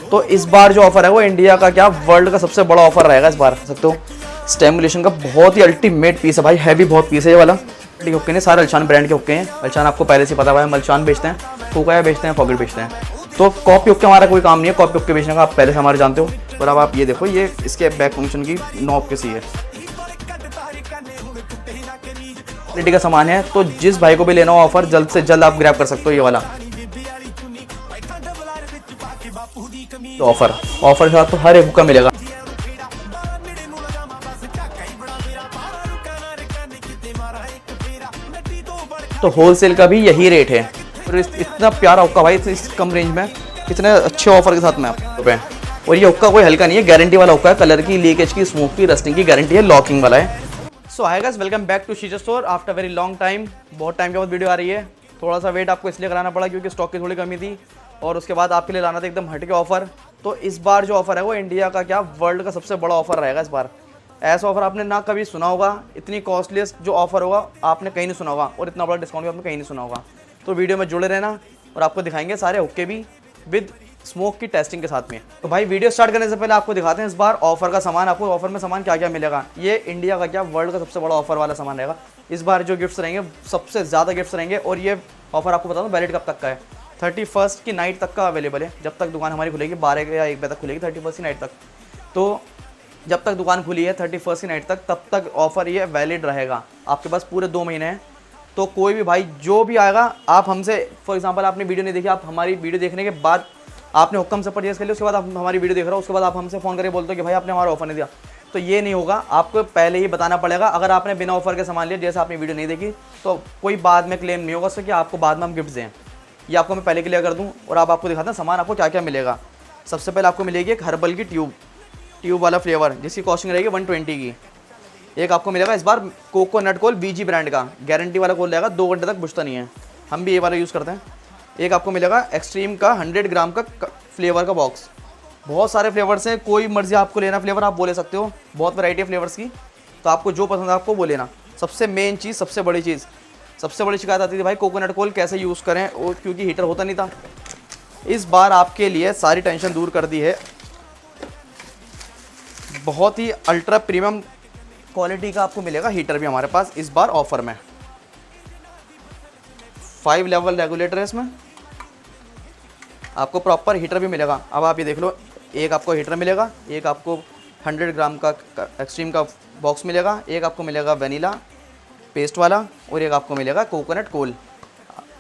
तो इस बार जो ऑफर है वो इंडिया का क्या वर्ल्ड का सबसे बड़ा ऑफर रहेगा इस बार। सकते हो स्टेमुलेशन का बहुत ही अल्टीमेट पीस है भाई, हैवी बहुत पीस है ये वाला। ठीक हुक्के ने सारे अल्शान ब्रांड के हुक्के हैं। अल्शान आपको पहले से पता हुआ है, हम अल्शान बेचते हैं, हुक्का बेचते हैं, पॉकेट बेचते हैं। तो कॉपी हुक्के हमारा कोई काम नहीं है, कॉपी हुक्के बेचने का आप पहले से हमारे जानते हो। और अब आप ये देखो, ये इसके बैक फंक्शन की नॉब कैसी है, क्वालिटी का सामान है। तो जिस भाई को भी लेना हो ऑफर, जल्द से जल्द आप ग्रैब कर सकते हो ये वाला। तो ऑफर के साथ तो हर एक हुक्का मिलेगा। तो होलसेल का भी यही रेट है। और इतना प्यारा हुक्का भाई, इस कम रेंज में इतने अच्छे ऑफर के साथ में आप। और ये हुक्का कोई हल्का नहीं है, गारंटी वाला हुक्का है। कलर की, लीकेज की, स्मोक की, रस्टिंग की गारंटी है, लॉकिंग वाला है। So hi guys, welcome back to Sheesha store after very long time. बहुत टाइम के बाद वीडियो आ रही है। थोड़ा सा वेट आपको इसलिए कराना पड़ा क्योंकि स्टॉक की थोड़ी कमी थी, और उसके बाद आपके लिए लाना था एकदम हटके ऑफर। तो इस बार जो ऑफर है वो इंडिया का क्या वर्ल्ड का सबसे बड़ा ऑफर रहेगा इस बार। ऐसा ऑफर आपने ना कभी सुना होगा, इतनी कॉस्टलीस्ट जो ऑफर होगा आपने कहीं नहीं सुना होगा, और इतना बड़ा डिस्काउंट भी आपने कहीं नहीं सुना होगा। तो वीडियो में जुड़े रहना और आपको दिखाएंगे सारे हुक्के भी विद स्मोक की टेस्टिंग के साथ में। तो भाई वीडियो स्टार्ट करने से पहले आपको दिखाते हैं इस बार ऑफर का सामान। आपको ऑफर में सामान क्या क्या मिलेगा। ये इंडिया का क्या वर्ल्ड का सबसे बड़ा ऑफर वाला सामान रहेगा। इस बार जो गिफ्ट्स रहेंगे सबसे ज़्यादा गिफ्ट्स रहेंगे, और ये ऑफर आपको बता दूं वैलिड कब तक का है। 31 की नाइट तक का अवेलेबल है, जब तक दुकान हमारी खुलेगी 12 या 1 बजे तक खुलेगी, 31 की नाइट तक। तो जब तक दुकान खुली है 31 की नाइट तक, तब तक ऑफर ये वैलिड रहेगा। आपके पास पूरे 2 महीने हैं। तो कोई भी भाई जो भी आएगा, आप हमसे फॉर एग्जांपल आपने वीडियो नहीं देखी, आप हमारी वीडियो देखने के बाद आपने हुक्कम से परचेज कर लिया, उसके बाद आप हमारी वीडियो देख रहे हो, उसके बाद आप हमसे फ़ोन करके बोलते हो कि भाई आपने हमारा ऑफर नहीं दिया, तो ये नहीं होगा। आपको पहले ही बताना पड़ेगा। अगर आपने बिना ऑफर के सामान लिया, जैसे आपने वीडियो नहीं देखी, तो कोई बाद में क्लेम नहीं होगा उससे कि आपको बाद में हम गिफ्ट दें। ये आपको मैं पहले क्लियर कर दूँ। और आप आपको दिखाता हूँ सामान आपको क्या क्या मिलेगा। सबसे पहले आपको मिलेगी एक हर्बल की ट्यूब वाला फ्लेवर, जिसकी कॉस्टिंग रहेगी 120 की। एक आपको मिलेगा इस बार कोकोनट कोल बीजी ब्रांड का, गारंटी वाला कोल रहेगा, 2 घंटे तक बुझता नहीं है, हम भी ये वाला यूज़ करते हैं। एक आपको मिलेगा एक्सट्रीम का 100 ग्राम का फ्लेवर का बॉक्स। बहुत सारे फ्लेवर्स हैं, कोई मर्जी आपको लेना फ्लेवर आप बोले सकते हो, बहुत वैरायटी है फ्लेवर्स की। तो आपको जो पसंद है आपको वो लेना। सबसे मेन चीज़, सबसे बड़ी शिकायत आती थी भाई कोकोनट कोल कैसे यूज़ करें, और क्योंकि हीटर होता नहीं था। इस बार आपके लिए सारी टेंशन दूर कर दी है। बहुत ही अल्ट्रा प्रीमियम क्वालिटी का आपको मिलेगा हीटर भी हमारे पास इस बार ऑफर में। 5 लेवल रेगुलेटर है इसमें, आपको प्रॉपर हीटर भी मिलेगा। अब आप ये देख लो, एक आपको हीटर मिलेगा, एक आपको 100 ग्राम का एक्सट्रीम का बॉक्स मिलेगा, एक आपको मिलेगा वनीला पेस्ट वाला, और एक आपको मिलेगा कोकोनट कोल।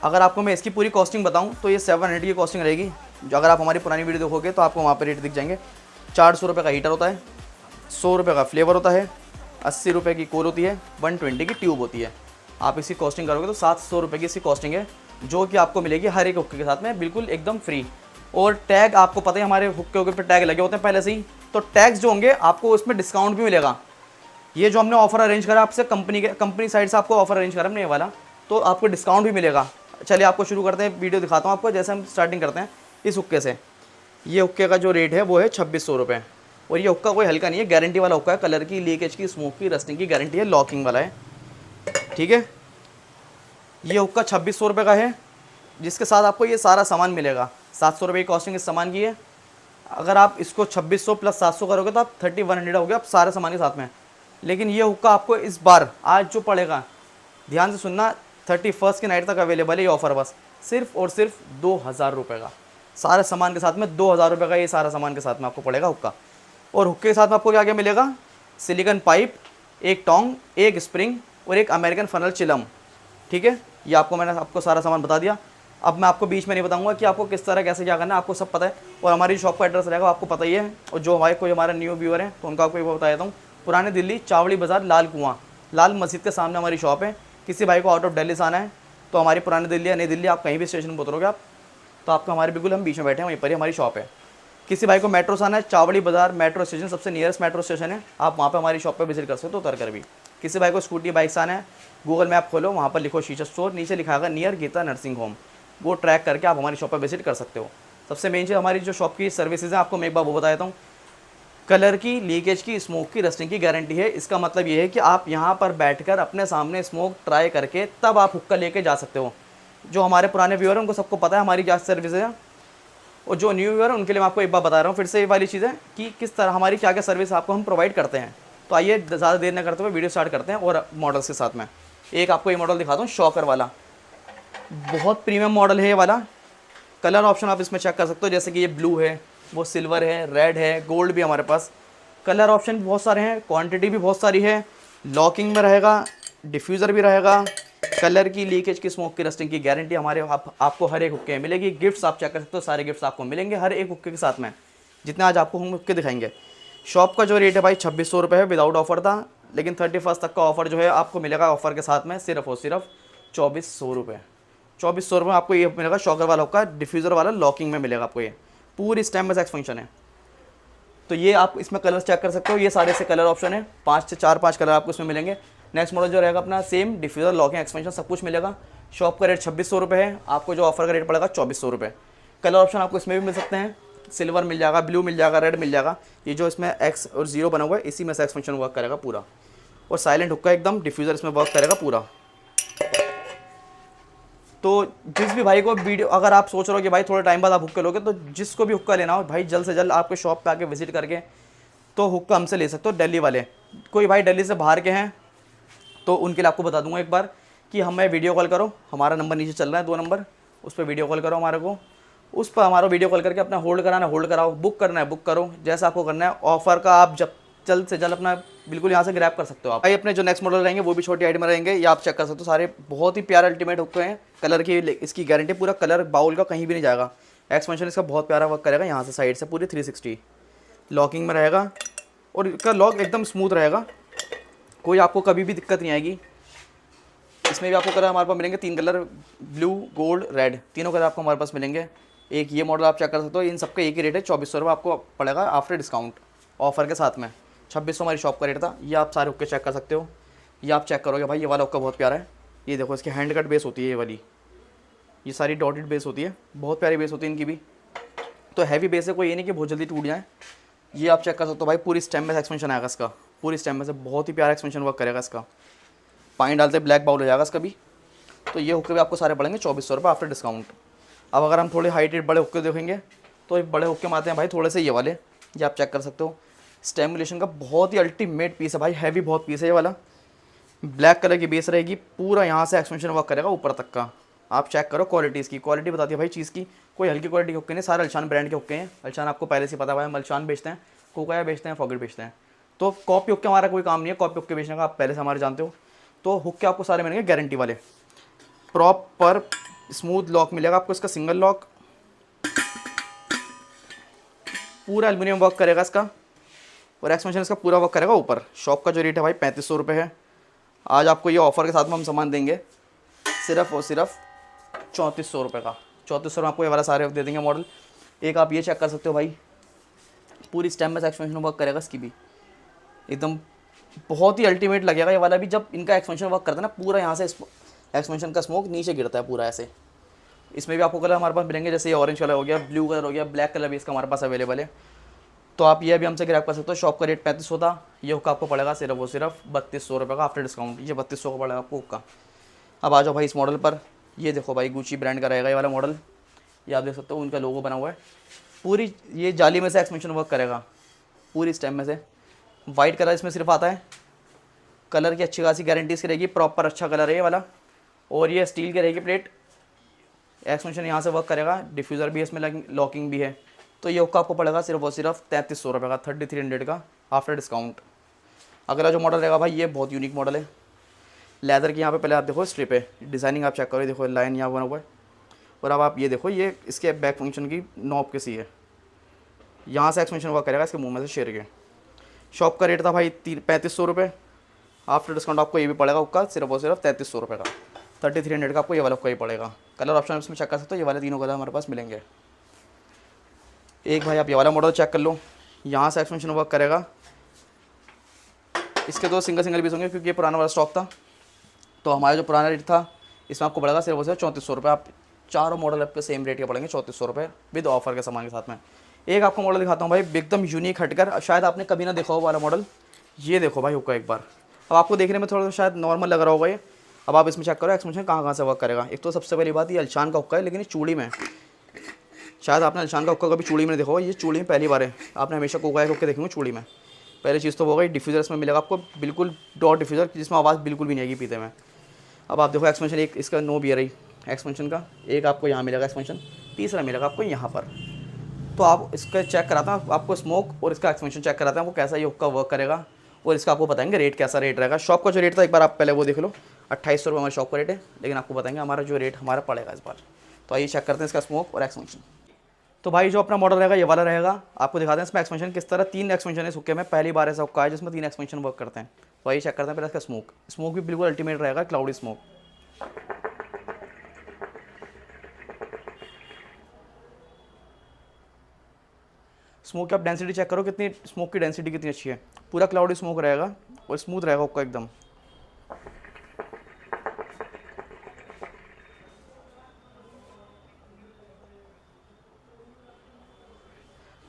अगर आपको मैं इसकी पूरी कॉस्टिंग बताऊं तो ये 700 की कॉस्टिंग रहेगी। जो अगर आप हमारी पुरानी वीडियो देखोगे तो आपको वहाँ पर रेट दिख जाएंगे। 400 रुपये का हीटर होता है, 100 रुपये का फ्लेवर होता है, 80 रुपये की कोल होती है, 120 की ट्यूब होती है। आप इसकी कॉस्टिंग करोगे तो 700 रुपये की इसकी कॉस्टिंग है, जो कि आपको मिलेगी हर एक हुक्के के साथ में बिल्कुल एकदम फ्री। और टैग आपको पता है हमारे हुक्के पर टैग लगे होते हैं पहले से ही, तो टैग्स जो होंगे आपको उसमें डिस्काउंट भी मिलेगा। ये जो हमने ऑफर अरेंज करा आपसे, कंपनी साइड से आपको ऑफर अरेंज करा हमने ये वाला, तो आपको डिस्काउंट भी मिलेगा। चलिए आपको शुरू करते हैं, वीडियो दिखाता हूँ आपको। जैसे हम स्टार्टिंग करते हैं इस हुक्के से। ये हुक्के का जो रेट है वो है 2600 रुपये। और ये हुक्का कोई हल्का नहीं है, गारंटी वाला हुक्का है। कलर की, लीकेज की, स्मोक की, रस्टिंग की गारंटी है, लॉकिंग वाला है। ठीक है, ये हुक्का 2600 रुपये का है, जिसके साथ आपको ये सारा सामान मिलेगा। 700 रुपये की कॉस्टिंग इस सामान की है। अगर आप इसको 2600 प्लस 700 करोगे तो आप 3100 हो गया आप सारे सामान के साथ में। लेकिन ये हुक्का आपको इस बार आज जो पड़ेगा, ध्यान से सुनना, 31 की नाइट तक अवेलेबल है ये ऑफर, बस सिर्फ और सिर्फ 2000 रुपये का सारे सामान के साथ में। 2000 रुपये का ये सारा सामान के साथ में आपको पड़ेगा हुक्का। और हुक्के के साथ में आपको क्या क्या मिलेगा, सिलिकॉन पाइप, एक टोंग, एक स्प्रिंग, और एक अमेरिकन फनल चिलम। ठीक है, ये आपको मैंने आपको सारा सामान बता दिया। अब मैं आपको बीच में नहीं बताऊंगा कि आपको किस तरह कैसे क्या करना है, आपको सब पता है। और हमारी शॉप का एड्रेस रहेगा आपको पता ही है। और जो हमारे कोई हमारा न्यू व्यूअर है तो उनका आपको वो बता देता हूँ। पुरानी दिल्ली, चावड़ी बाज़ार, लाल कुआं, लाल मस्जिद के सामने हमारी शॉप है। किसी भाई को आउट ऑफ दिल्ली से आना है तो हमारी पुरानी दिल्ली या नई दिल्ली, आप कहीं भी स्टेशन पर उतरोगे आप, तो आपको हमारे बिल्कुल हम बीच में बैठे हैं, वहीं पर ही हमारी शॉप है। किसी भाई को मेट्रो से आना है, चावड़ी बाज़ार मेट्रो स्टेशन सबसे नियरेस्ट मेट्रो स्टेशन है, आप वहाँ पे हमारी शॉप पे विजिट कर सकते हो उतर कर भी। किसी भाई को स्कूटी बाइक से आना है, गूगल मैप खोलो, वहाँ पर लिखो शीशा स्टोर, नीचे लिखा होगा नियर गीता नर्सिंग होम, वो ट्रैक करके आप हमारी शॉप पर विजिट कर सकते हो। सबसे मेन चीज़ हमारी जो शॉप की सर्विसेज है, आपको मैं एक बार वो बता देता हूँ। कलर की, लीकेज की, स्मोक की, रस्टिंग की गारंटी है। इसका मतलब ये है कि आप यहाँ पर बैठकर अपने सामने स्मोक ट्राई करके तब आप हुक्का लेके जा सकते हो। जो हमारे पुराने व्यूअर हैं उनको सबको पता है हमारी क्या सर्विस है। और जो न्यू व्यूअर है उनके लिए मैं आपको एक बार बता रहा हूँ फिर से ये वाली चीज़ है कि किस तरह हमारी क्या क्या सर्विस आपको हम प्रोवाइड करते हैं। तो आइए ज़्यादा देर न करते हुए वीडियो स्टार्ट करते हैं और मॉडल्स के साथ में। एक आपको ये मॉडल दिखाता हूँ, शॉकर वाला, बहुत प्रीमियम मॉडल है ये वाला। कलर ऑप्शन आप इसमें चेक कर सकते हो, जैसे कि ये ब्लू है, वो सिल्वर है, रेड है, गोल्ड भी हमारे पास। कलर ऑप्शन बहुत सारे हैं, क्वांटिटी भी बहुत सारी है। लॉकिंग में रहेगा, डिफ्यूज़र भी रहेगा, कलर की, लीकेज की, स्मोक की, रस्टिंग की गारंटी हमारे आपको हर एक हुक्के में मिलेगी। गिफ्ट्स आप चेक कर सकते हो, सारे गिफ्ट्स आपको मिलेंगे हर एक हुक्के के साथ में, जितने आज आपको हम हुक्के दिखाएंगे। शॉप का जो रेट है भाई 2600 रुपये है, विदाउट ऑफर था, लेकिन 31 तक का ऑफर जो है आपको मिलेगा ऑफर के साथ में सिर्फ और सिर्फ 2400 रुपये। 2400 रुपये आपको ये मिलेगा। शॉकर वाला हुक्का, डिफ्यूज़र वाला, लॉकिंग में मिलेगा आपको। ये पूरी स्टेनलेस एक्स फंक्शन है। तो ये आप इसमें कलर चेक कर सकते हो, ये सारे से कलर ऑप्शन है, 5 से 4-5 कलर आपको इसमें मिलेंगे। नेक्स्ट मॉडल जो रहेगा अपना सेम डिफ्यूज़र, लॉकिंग, एक्सपेंशन सब कुछ मिलेगा। शॉप का रेट 2600 रुपये है, आपको जो ऑफर का रेट पड़ेगा 2400 रुपये। कलर ऑप्शन आपको इसमें भी मिल सकते हैं, सिल्वर मिल जाएगा, ब्लू मिल जाएगा, रेड मिल जाएगा। ये जो इसमें एक्स और जीरो बना हुआ है इसी में से एक्सपेंशन वर्क करेगा पूरा। और साइलेंट हुक्का एकदम, डिफ्यूज़र इसमें वर्क करेगा पूरा। तो जिस भी भाई को वीडियो, अगर आप सोच रहे हो कि भाई थोड़े टाइम बाद आप हुक्का लोगे, तो जिसको भी हुक्का लेना हो भाई जल्द से जल्द आपके शॉप पे आके विजिट करके तो हुक्का हमसे ले सकते हो। दिल्ली वाले, कोई भाई दिल्ली से बाहर के हैं तो उनके लिए आपको बता दूंगा एक बार कि हमें वीडियो कॉल करो, हमारा नंबर नीचे चल रहा है 2 नंबर, उस पर वीडियो कॉल करो हमारे को, उस पर हमारा वीडियो कॉल करके अपना होल्ड कराना होल्ड कराओ, बुक करना है बुक करो, जैसा आपको करना है। ऑफर का आप जब जल्द से जल्द अपना बिल्कुल यहाँ से ग्रैब कर सकते हो आप। भाई अपने जो नेक्स्ट मॉडल रहेंगे वो भी छोटी हाइट में रहेंगे, ये आप चेक कर सकते हो, सारे बहुत ही प्यारे अल्टीमेट हुक्के हैं। कलर की इसकी गारंटी, पूरा कलर बाउल का कहीं भी नहीं जाएगा। एक्सपेंशन इसका बहुत प्यारा वर्क करेगा, यहाँ से साइड से पूरी 360 लॉकिंग में रहेगा और इसका लॉक एकदम स्मूथ रहेगा, कोई आपको कभी भी दिक्कत नहीं आएगी। इसमें भी आपको कलर हमारे पास मिलेंगे 3 कलर, ब्लू, गोल्ड, रेड, तीनों कलर आपको हमारे पास मिलेंगे। एक ये मॉडल आप चेक कर सकते हो, इन सबका एक ही रेट है, 2400 रुपये आपको पड़ेगा आफ्टर डिस्काउंट, ऑफर के साथ में। 2600 हमारी शॉप का रेट था। ये आप सारे हुक्के चेक कर सकते हो, ये आप चेक करोगे भाई, ये वाला हुक्का बहुत प्यारा है। ये देखो, इसकी हैंड कट बेस होती है ये वाली, ये सारी डॉटेड बेस होती है, बहुत प्यारी बेस होती है इनकी भी। तो हैवी बेस है, कोई ये नहीं कि बहुत जल्दी टूट जाए। ये आप चेक कर सकते हो भाई, पूरी स्टेम में एक्सपेंशन आएगा इसका, पूरी स्टेम में से बहुत ही प्यारा एक्सपेंशन वर्क करेगा इसका। पानी डालते ब्लैक बाउल हो जाएगा इसका भी। तो ये हुक्के भी आपको सारे पड़ेंगे 2400 रुपये आफ्टर डिस्काउंट। अब अगर हम थोड़े हाइटेड बड़े हुक्के देखेंगे तो बड़े हुक्के में आते हैं भाई थोड़े से ये वाले, ये आप चेक कर सकते हो। स्टेमुलेशन का बहुत ही अल्टीमेट पीस है भाई, हैवी बहुत पीस है ये वाला। ब्लैक कलर की बेस रहेगी, पूरा यहाँ से एक्सपेंशन वर्क करेगा ऊपर तक का। आप चेक करो क्वालिटी, इसकी क्वालिटी बताती है भाई चीज़ की, कोई हल्की क्वालिटी के हुक्के नहीं, सारे अल्शान ब्रांड के हुक्के हैं। अल्शान आपको पहले से पता है, हम अल्शान बेचते हैं, कोकाया बेचते हैं, फॉगेट बेचते हैं। तो कॉपी हुक्के हमारा कोई काम नहीं है, कॉपी हुक्के बेचने का, आप पहले से हमारे जानते हो। तो हुक्के आपको सारे मिलेंगे गारंटी वाले, प्रॉपर स्मूथ लॉक मिलेगा आपको इसका, सिंगल लॉक, पूरा एल्यूमिनियम वर्क करेगा इसका, और एक्सपेंशन इसका पूरा वर्क करेगा ऊपर। शॉप का जो रेट है भाई 3500 रुपये है। आज आपको ये ऑफर के साथ में हम सामान देंगे सिर्फ और सिर्फ 3400 रुपये का। 3400 में आपको ये वाला सारे दे देंगे मॉडल। एक आप ये चेक कर सकते हो भाई, पूरी स्टेम में एक्सपेंशन वर्क करेगा इसकी भी, एकदम बहुत ही अल्टीमेट लगेगा ये वाला भी। जब इनका एक्सपेंशन वर्क करता है ना, पूरा यहाँ से एक्सपेंशन का स्मोक नीचे गिरता है पूरा ऐसे। इसमें भी आपको कलर हमारे पास मिलेंगे, जैसे ये ऑरेंज कलर हो गया, ब्लू कलर हो गया, ब्लैक कलर भी इसका हमारे पास अवेलेबल है। तो आप ये भी हमसे ग्रैब कर सकते हो। शॉप का रेट 3500 था, ये हुक्का आपको पड़ेगा सिर्फ और सिर्फ 3200 रुपये का आफ्टर डिस्काउंट। ये 3200 का पड़ेगा आपको हुक्का। अब आ जाओ भाई इस मॉडल पर, ये देखो भाई गुची ब्रांड का रहेगा ये वाला मॉडल, ये आप देख सकते हो, उनका लोगो बना हुआ है। पूरी ये जाली में से एक्सपेंशन वर्क करेगा, पूरी स्टेम में से। वाइट कलर इसमें सिर्फ आता है, कलर की अच्छी खासी गारंटी इसकी रहेगी, प्रॉपर अच्छा कलर है ये वाला। और ये स्टील की रहेगी प्लेट, एक्सपेंशन यहाँ से वर्क करेगा, डिफ्यूज़र भी है इसमें, लॉकिंग भी है। तो ये हुक्का आपको पड़ेगा सिर्फ और सिर्फ 3300 रुपये का, 3300 का आफ्टर डिस्काउंट। अगला जो मॉडल रहेगा भाई, ये बहुत यूनिक मॉडल है, लेदर की यहाँ पे पहले आप देखो स्ट्रिप है, डिज़ाइनिंग आप चेक करो, देखो लाइन यहाँ बना हुआ है। और अब आप ये देखो, ये इसके बैक फंक्शन की नॉब के सी है, यहाँ से एक्सपेंशन वर्क करेगा इसके मुँह में से शेर के। शॉप का रेट था भाई 3500 रुपये, आफ्टर डिस्काउंट आपको ये भी पड़ेगा हुक्का सिर्फ और सिर्फ 3300 रुपये का, 3300 का आपको ये वाला हुक्का ही पड़ेगा। कलर ऑप्शन इसमें चेक कर सकते हो, ये वाले तीनों कलर हमारे पास मिलेंगे। एक भाई आप ये वाला मॉडल चेक कर लो, यहाँ से एक्सपेंशन वर्क करेगा। इसके तो सिंगल पीस होंगे क्योंकि ये पुराना वाला स्टॉक था। तो हमारा जो पुराना रेट था इसमें आपको पड़ेगा सिर्फ और सिर्फ 3400 रुपये। आप चारों मॉडल आपके सेम रेट के पड़ेंगे 3400 रुपये विद ऑफर के सामान के साथ में। एक आपको मॉडल दिखाता हूँ भाई, एकदम यूनिक हटकर, शायद आपने कभी ना देखा हो वाला मॉडल। ये देखो भाई हुक्का एक बार, अब आपको देखने में थोड़ा शायद नॉर्मल लग रहा होगा ये। अब आप इसमें चेक करो एक्सपेंशन कहाँ से वर्क करेगा। एक तो सबसे पहली बात, ये अल्शान का हुक्का है, लेकिन ये चूड़ी में शायद आपने निशान का हुक्का कभी चूड़ी में देखा होगा, ये चूड़ी में पहली बार है, आपने हमेशा कोका के हुक्के देखेंगे चूड़ी में। पहली चीज़ तो वो होगा डिफ्यूज़र इसमें मिलेगा आपको, बिल्कुल डॉट डिफ्यूज़र जिसमें आवाज़ बिल्कुल भी नहीं आएगी पीते में। अब आप देखो एक्सपेंशन, एक इसका नो बियर है एक्सपेंशन का, एक आपको यहाँ मिलेगा एक्सपेंशन, तीसरा मिलेगा आपको यहाँ पर। तो आप इसका चेक कराता हूँ आपको स्मोक और इसका एक्सपेंशन चेक कराता हूँ वो कैसा ये हुक्का वर्क करेगा, और इसका आपको बताएंगे रेट कैसा रेट रहेगा। शॉप का जो रेट था एक बार आप पहले वो देख लो, 2800 रुपये हमारे शॉप का रेट है, लेकिन आपको बताएंगे हमारा जो रेट हमारा पड़ेगा इस बार। तो आइए चेक करते हैं इसका स्मोक और एक्सपेंशन। तो भाई जो अपना मॉडल रहेगा ये वाला रहेगा, आपको दिखाते हैं इसमें एक्सपेंशन किस तरह, 3 एक्सपेंशन है इस हुक्के में, पहली बार ऐसा हुक्का है जिसमें 3 एक्सपेंशन वर्क करते हैं। तो आइए चेक करते हैं पहले इसका स्मोक। स्मोक भी बिल्कुल अल्टीमेट रहेगा, क्लाउडी स्मोक। स्मोक की आप डेंसिटी चेक करो, कितनी स्मोक की डेंसिटी कितनी अच्छी है, पूरा क्लाउडी स्मोक रहेगा और स्मूथ रहेगा हुक्का एकदम।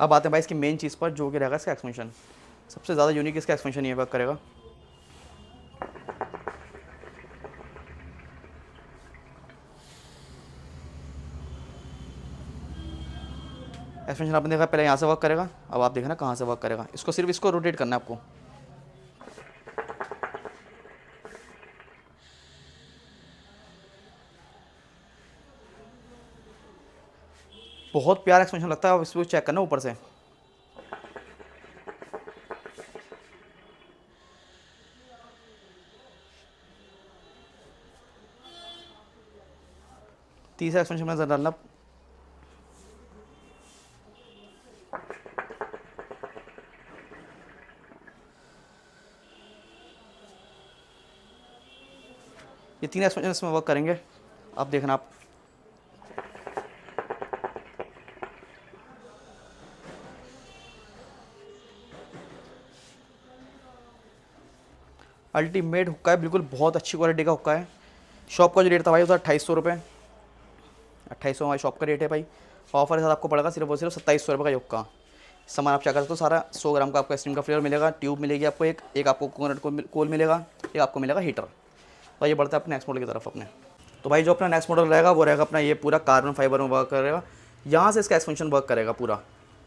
अब आते हैं भाई इसकी मेन चीज़ पर जो कि रहेगा इसका एक्सपेंशन। सबसे ज़्यादा यूनिक इसका एक्सपेंशन ये वर्क करेगा। एक्सपेंशन आपने देखा पहले यहाँ से वर्क करेगा, अब आप देखना कहाँ से वर्क करेगा। इसको सिर्फ इसको रोटेट करना है आपको। बहुत प्यारा एक्सपेंशन लगता है, आप इसको चेक करना ऊपर से। तीसरा एक्सपेंशन में ज़रा डालना। ये 3 एक्सपेंशन इसमें वर्क करेंगे, आप देखना आप। अल्टीमेट हुक्का है, बिल्कुल बहुत अच्छी क्वालिटी का हुक्का है। शॉप का जो रेट था भाई वो था 2800 रुपये, 2800 हमारी शॉप का रेट है भाई। ऑफर के साथ आपको पड़ेगा सिर्फ और सिर्फ 2700 रुपये का हुक्का। सामान आप चेक कर सकते हो, सारा 100 ग्राम का आपको आइसक्रीम का फ्लेवर मिलेगा, ट्यूब मिलेगी आपको, एक आपको कोकोनट कोल मिलेगा, एक आपको मिलेगा हीटर। तो ये बढ़ता है अपने नेक्स्ट मॉडल की तरफ अपने। तो भाई जो अपना नेक्स्ट मॉडल रहेगा वो रहेगा अपना ये पूरा कार्बन फाइबर में वर्क करेगा, यहाँ से इसका एक्सपेंशन वर्क करेगा पूरा।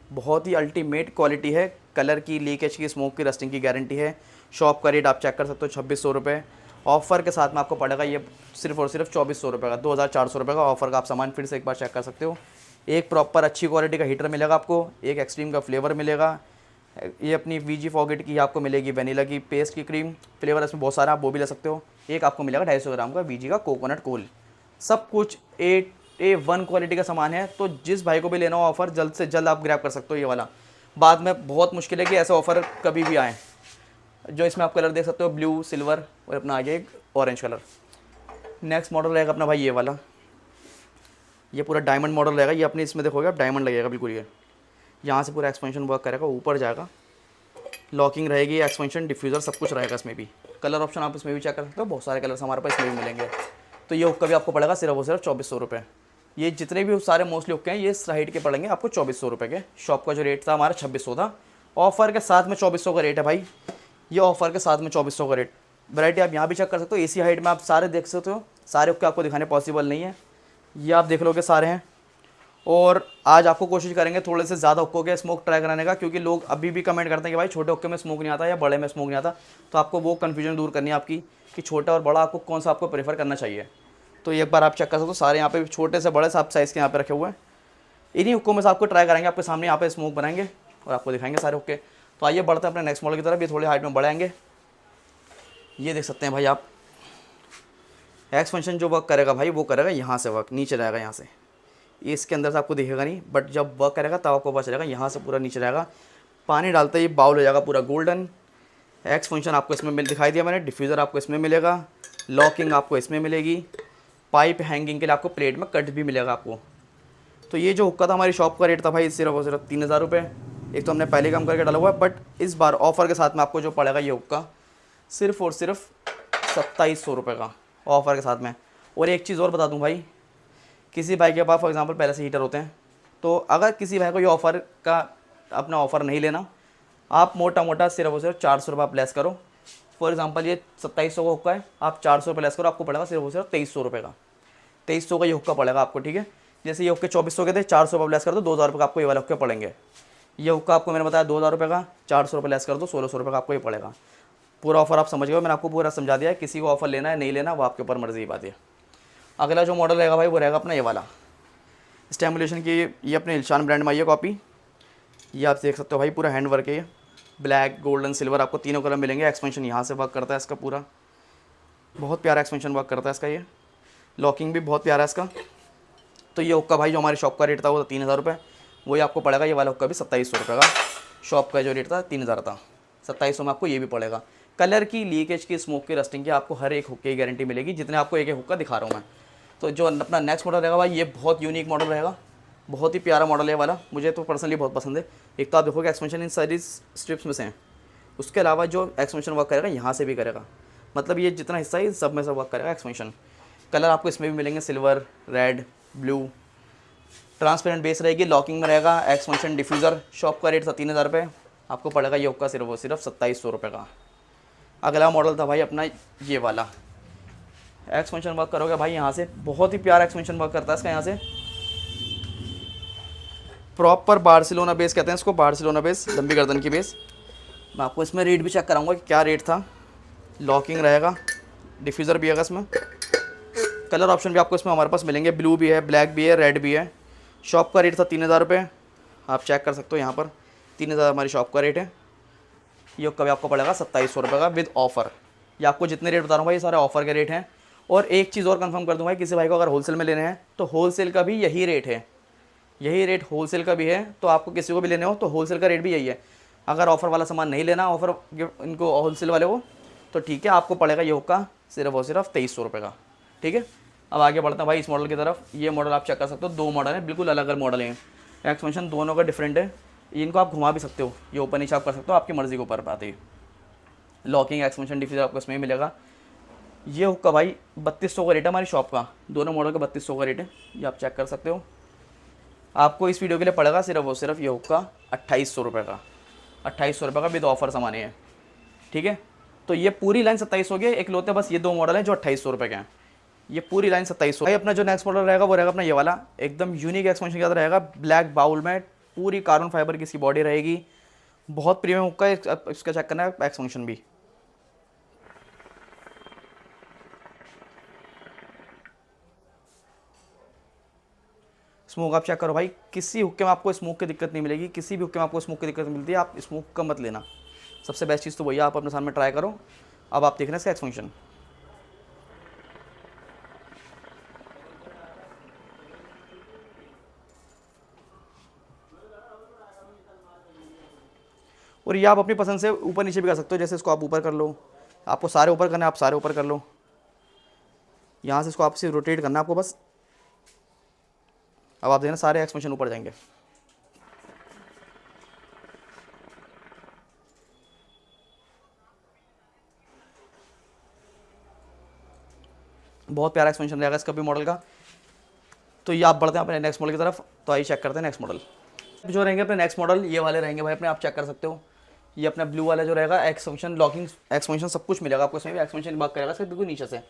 बहुत ही अल्टीमेट क्वालिटी है, कलर की, लीकेज की, स्मोक की, रस्टिंग की गारंटी है। शॉप का रेट आप चेक कर सकते हो 2600 रुपये। ऑफर के साथ में आपको पड़ेगा ये सिर्फ और सिर्फ 2400 रुपये का, 2400 रुपये का ऑफर का आप सामान फिर से एक बार चेक कर सकते हो। एक प्रॉपर अच्छी क्वालिटी का हीटर मिलेगा आपको, एक एक्सट्रीम का फ्लेवर मिलेगा, ये अपनी वीजी फॉगेट की आपको मिलेगी वनीला की पेस्ट की क्रीम फ्लेवर, इसमें बहुत सारा आप वो भी ले सकते हो। एक आपको मिलेगा 250 ग्राम का वीजी का कोकोनट कोल। सब कुछ A1 क्वालिटी का सामान है। तो जिस भाई को भी लेना हो ऑफ़र, जल्द से जल्द आप ग्रैब कर सकते हो ये वाला। बाद में बहुत मुश्किल है कि ऐसे ऑफ़र कभी भी आए। जो इसमें आप कलर देख सकते हो, ब्लू, सिल्वर और अपना आगे एक ऑरेंज कलर। नेक्स्ट मॉडल रहेगा अपना भाई ये वाला, ये पूरा डायमंड मॉडल रहेगा। ये अपने इसमें देखोगे आप डायमंड लगेगा बिल्कुल, ये यहाँ से पूरा एक्सपेंशन वर्क करेगा, ऊपर जाएगा, लॉकिंग रहेगी, एक्सपेंशन, डिफ्यूज़र सब कुछ रहेगा इसमें भी। कलर ऑप्शन आप इसमें भी चेक कर सकते हो, बहुत सारे कलर्स हमारे पास इसमें भी मिलेंगे। तो ये हुक्का भी आपको पड़ेगा सिर्फ और सिर्फ 2400 रुपये। ये जितने भी सारे मोस्टली हुक्के हैं ये साइड के पड़ेंगे आपको 2400 रुपये के। शॉप का जो रेट था हमारा 2600 था, ऑफर के साथ में 2400 का रेट है भाई। ये ऑफर के साथ में 2400 का रेट। वैरायटी आप यहाँ भी चेक कर सकते हो, एसी हाइट में आप सारे देख सकते हो। सारे हुक्के आपको दिखाने पॉसिबल नहीं है, ये आप देख लोगे सारे हैं। और आज आपको कोशिश करेंगे थोड़े से ज़्यादा हुक्कों के स्मोक ट्राई कराने का, क्योंकि लोग अभी भी कमेंट करते हैं कि भाई छोटे हुक्के में स्मोक नहीं आता या बड़े में स्मोक नहीं आता। तो आपको वो कन्फ्यूजन दूर करनी है आपकी कि छोटा और बड़ा आपको कौन सा आपको प्रेफर करना चाहिए। तो एक बार आप चेक कर सकते हो, सारे यहाँ पे छोटे से बड़े सब साइज़ के यहाँ पे रखे हुए हैं। इन्हीं हुक्कों में से आपको ट्राई करेंगे, आपके सामने यहाँ पे स्मोक बनाएंगे और आपको दिखाएंगे सारे हुक्के। तो आइए बढ़ते हैं अपने नेक्स्ट मॉडल की तरफ। ये थोड़े हाइट में बढ़ाएंगे, ये देख सकते हैं भाई आप। एक्सपेंशन जो वर्क करेगा भाई वो करेगा यहाँ से वर्क, नीचे रहेगा यहाँ से, ये इसके अंदर से आपको दिखेगा नहीं, बट जब वर्क करेगा तब आपको पता चलेगा। यहाँ से पूरा नीचे रहेगा, पानी डालते ही बाउल हो जाएगा पूरा गोल्डन। एक्सपेंशन आपको इसमें दिखाई दिया मैंने, डिफ्यूज़र आपको इसमें मिलेगा, लॉकिंग आपको इसमें मिलेगी, पाइप हैंगिंग के लिए आपको प्लेट में कट भी मिलेगा आपको। तो ये जो हुक्का था हमारी शॉप का रेट था भाई सिर्फ और सिर्फ 3000 रुपये। एक तो हमने पहले कम करके डाला हुआ है, बट इस बार ऑफ़र के साथ में आपको जो पड़ेगा ये हुक्का सिर्फ और सिर्फ 2700 रुपये का ऑफ़र के साथ में। और एक चीज़ और बता दूँ भाई, किसी भाई के पास फॉर एग्जांपल पहले से हीटर होते हैं, तो अगर किसी भाई को ये ऑफ़र का अपना ऑफ़र नहीं लेना, आप मोटा मोटा सिर्फ और सिर्फ 400 रुपये आप लेस करो। फॉर एग्जांपल ये 2700 का हुक्का है, आप 400 रुपये लेस करो, आपको पड़ेगा सिर्फ और सिर्फ 2300 रुपये का। 2300 का ये हुक्का पड़ेगा आपको, ठीक है। जैसे ये हुक्के 2400 के थे, 400 रुपये लेस कर दो, 2000 रुपये का आपको ये वाले हुक्के पड़ेंगे। ये हुक्का आपको मैंने बताया 2000 रुपये का, 400 रुपये लेस कर दो, 1600 रुपये का आपको ये पड़ेगा। पूरा ऑफर आप समझ गए, मैंने आपको पूरा समझा दिया है। किसी को ऑफर लेना है नहीं लेना वो आपके ऊपर मर्जी की बात है। अगला जो मॉडल रहेगा भाई वो रहेगा अपना ये वाला स्टैमुलेशन की। ये अपने इल्शान ब्रांड में आई है कॉपी। ये आप देख सकते हो भाई, पूरा हैंड वर्क है। ये ब्लैक, गोल्डन, सिल्वर आपको तीनों कलर मिलेंगे। एक्सपेंशन यहाँ से वर्क करता है इसका पूरा, बहुत प्यारा एक्सपेंशन वर्क करता है इसका। ये लॉकिंग भी बहुत प्यारा है इसका। तो ये हुक्का भाई जो हमारी शॉप का रेट था वो 3000 रुपये, वही आपको पड़ेगा ये वाला हुक्का भी 2700 रुपये का। शॉप का जो रेट था 3000 था, 2700 में आपको ये भी पड़ेगा। कलर की, लीकेज की, स्मोक की, रस्टिंग की आपको हर एक हुक्के की गारंटी मिलेगी, जितने आपको एक एक हुक्का दिखा रहा हूँ मैं। तो जो अपना नेक्स्ट मॉडल रहेगा भाई ये बहुत यूनिक मॉडल रहेगा, बहुत ही प्यारा मॉडल है वाला, मुझे तो पर्सनली बहुत पसंद है। एक तो आप देखोगे एक्सपेंशन इन सारी स्ट्रिप्स में से हैं, उसके अलावा जो एक्सपेंशन वर्क करेगा यहाँ से भी करेगा, मतलब ये जितना हिस्सा है सब में सब वर्क करेगा एक्सपेंशन। कलर आपको इसमें भी मिलेंगे, silver, red, blue. Transparent base रहेगी, लॉकिंग में रहेगा, एक्सपेंशन डिफ्यूज़र। शॉप का रेट था 3000 रुपये, आपको पड़ेगा ये हुक्का सिर्फ और सिर्फ 2700 रुपये का। अगला मॉडल था भाई अपना ये वाला। एक्सपेंशन वर्क करोगे भाई यहाँ से, बहुत ही प्यारा एक्सपेंशन वर्क करता है इसका। यहाँ से प्रॉपर बार्सिलोना बेस कहते हैं इसको, बार्सिलोना बेस, लंबी गर्दन की बेस। मैं आपको इसमें रेट भी चेक कराऊंगा कि क्या रेट था। लॉकिंग रहेगा, डिफ्यूज़र भी है इसमें। कलर ऑप्शन भी आपको इसमें हमारे पास मिलेंगे, ब्लू भी है, ब्लैक भी है, रेड भी है। शॉप का रेट था 3000 रुपये, आप चेक कर सकते हो यहाँ पर 3000 हमारी शॉप का रेट है। ये कभी आपको पड़ेगा 2700 रुपये का विद ऑफ़र। ये आपको जितने रेट बता रहा हूँ भाई ये सारे ऑफ़र के रेट हैं। और एक चीज़ और कंफर्म कर दूँ भाई, किसी भाई को अगर होलसेल में लेने हैं तो होलसेल का भी यही रेट है, यही रेट होलसेल का भी है। तो आपको किसी को भी लेने हो तो होलसेल का रेट भी यही है। अगर ऑफ़र वाला सामान नहीं लेना, ऑफ़र इनको होलसेल वाले को, तो ठीक है आपको पड़ेगा ये हुक्का सिर्फ और सिर्फ 2300 रुपये का। ठीक है, अब आगे बढ़ता हूँ भाई इस मॉडल की तरफ। ये मॉडल आप चेक कर सकते हो, दो मॉडल हैं, बिल्कुल अलग अलग मॉडल हैं। एक्सपेंशन दोनों का डिफरेंट है। इनको आप घुमा भी सकते हो, ये ऊपर नीचे आप कर सकते हो, आपकी मर्ज़ी के ऊपर बात है। लॉकिंग, एक्सपेंशन, डिफ्यूज़र आपको इसमें मिलेगा। ये हुक्का भाई 3200 का रेट है हमारी शॉप का, दोनों मॉडल का 3200 का रेट है, ये आप चेक कर सकते हो। आपको इस वीडियो के लिए पड़ेगा सिर्फ और सिर्फ ये हुक्का 2800 रुपये का, 2800 रुपये का विद ऑफर सामान है। ठीक है, तो ये पूरी लाइन 2700 की है, एक लोते बस ये दो मॉडल हैं जो 2800 रुपये के हैं। ये पूरी लाइन 2700। भाई अपना जो नेक्स्ट मॉडल रहेगा वो रहेगा अपना ये वाला, एकदम यूनिक एक्सपेंशन के साथ रहेगा, ब्लैक बाउल में, पूरी कार्बन फाइबर की इसकी बॉडी रहेगी, बहुत प्रीमियम हुक्का है। इसका चेक करना है एक्सपेंशन भी। स्मोक आप चेक करो भाई, किसी हुक्के में आपको स्मोक की दिक्कत नहीं मिलेगी, किसी भी हुक्के में आपको स्मोक की दिक्कत मिलती है, आप स्मोक का मत लेना। सबसे बेस्ट चीज़ तो वही है, आप अपने सामने ट्राई करो। अब आप देख रहे हैं इसका एक्सपेंशन, और ये आप अपनी पसंद से ऊपर नीचे भी कर सकते हो। जैसे इसको आप ऊपर कर लो, आपको सारे ऊपर करना है आप सारे ऊपर कर लो। यहाँ से इसको आप सिर्फ रोटेट करना है आपको बस। अब आप देखना सारे एक्सपेंशन ऊपर जाएंगे। बहुत प्यारा एक्सपेंशन रहेगा इसका भी मॉडल का। तो ये आप बढ़ते हैं अपने नेक्स्ट मॉडल की तरफ। तो आइए चेक करते हैं नेक्स्ट मॉडल। जो रहेंगे अपने नेक्स्ट मॉडल ये वाले रहेंगे भाई अपने, आप चेक कर सकते हो। ये अपना ब्लू वाला जो रहेगा, एक्सपेंशन, लॉकिंग, एक्सपेंशन सब कुछ मिलेगा आपको इसमें भी। एक्सपेंशन वर्क करेगा इसके बिल्कुल नीचे से,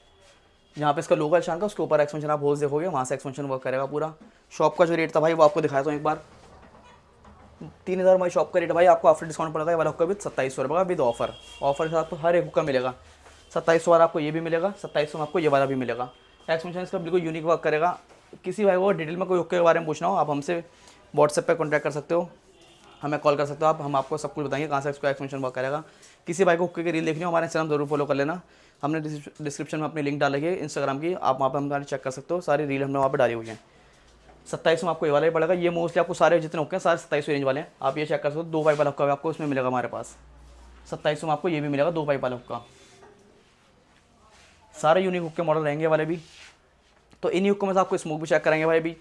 जहाँ पे इसका लोगो है शान का, उसके ऊपर एक्सपेंशन आप होल्स देखोगे, वहाँ से एक्सपेंशन वर्क करेगा पूरा। शॉप का जो रेट था भाई वो आपको दिखाया था एक बार, 3000 हमारी शॉप का रेट है भाई। आपको आफ्टर डिस्काउंट पड़ेगा ये वाला हुक्का भी 2700 रुपये का विद ऑफर। ऑफर के साथ आपको हर एक हुक्का मिलेगा 2700 वाला, आपको ये भी मिलेगा 2700 में, आपको ये वाला भी मिलेगा। एक्सपेंशन इसका बिल्कुल यूनिक वर्क करेगा। किसी भाई को डिटेल में कोई हुक्के के बारे में पूछना हो, आप हमसे व्हाट्सएप पर कॉन्टैक्ट कर सकते हो, हमें कॉल कर सकते हो आप, हम आपको सब कुछ बताएंगे कहाँ से इसको एक्सपेंशन वर्क करेगा। किसी भाई को हुक्के की रील देखनी हो, हमारे इंस्टाग्राम जरूर फॉलो कर लेना। हमने डिस्क्रिप्शन में अपनी लिंक डाली है इंस्टाग्राम की, आप वहाँ पर हमारे चेक कर सकते हो, सारी रील हमने वहाँ पर डाली हुई है। 2700 में आपको ये वाला ही पड़ेगा। ये मोस्टली आपको सारे जितने हुक्के हैं सारे 2700 रेंज वाले हैं, आप ये चेक कर सकते हो। 2 पाइप वाला हुक्का आपको इसमें मिलेगा हमारे पास 2700 में, आपको ये भी मिलेगा 2 पाइप वाला हुक्का। सारे यूनिक हुक्के मॉडल रहेंगे वाले भी। तो इन्हीं हुक्कों में से आपको स्मोक भी चेक करेंगे भाई अभी।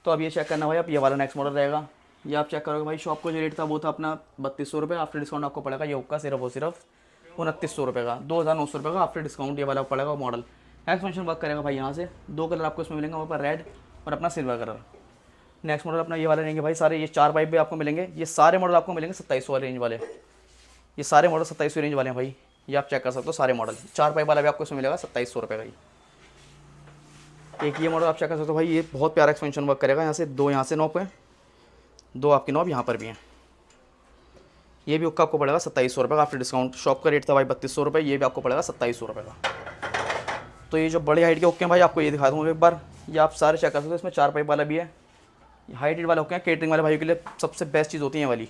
तो अब ये चेक करना भाई, आप ये वाला नेक्स्ट मॉडल रहेगा, ये आप चेक करोगे भाई। शॉप का जो रेट था वो था अपना 3200 रुपये, आफ्टर डिस्काउंट आपको पड़ेगा ये हुक्का सिर्फ और सिर्फ 2900 रुपये का, 2900 रुपये का आफ्टर डिस्काउंट ये वाला पड़ेगा मॉडल। एक्सपेंशन वर्क करेगा भाई यहाँ से। 2 कलर आपको इसमें मिलेंगे, वहाँ पर रेड और अपना सिल्वर कलर। नेक्स्ट मॉडल अपना ये वाले रहेंगे भाई सारे, ये 4 पाइप भी आपको मिलेंगे। ये सारे मॉडल आपको मिलेंगे 2700 वाले रेंज वाले, ये सारे मॉडल 2700 रेंज वाले हैं भाई। ये आप चेक कर सकते हो सारे मॉडल। 4 पाइप वाला भी आपको इसमें मिलेगा 2700 रुपये का ही। एक ये मॉडल आप चेक कर सकते हो भाई, ये बहुत प्यारा एक्सपेंशन वर्क करेगा। यहाँ से दो, यहाँ से नॉब है, दो आपकी नॉब यहाँ पर भी हैं। ये भी हुक्का आपको पड़ेगा 2700 रुपये का आफ्टर डिस्काउंट। शॉप का रेट था भाई 3200 रुपये, ये भी आपको पड़ेगा 2700 रुपये का। तो ये जो बड़ी हाइट के हुक्के हैं भाई, आपको ये दिखा दूँगा एक बार, ये आप सारे चेक कर सकते हो। इसमें 4 पाइप वाला भी है, हाइट वाले हुक्के हैं, केटरिंग वाले भाई के लिए सबसे बेस्ट चीज़ होती है वाली।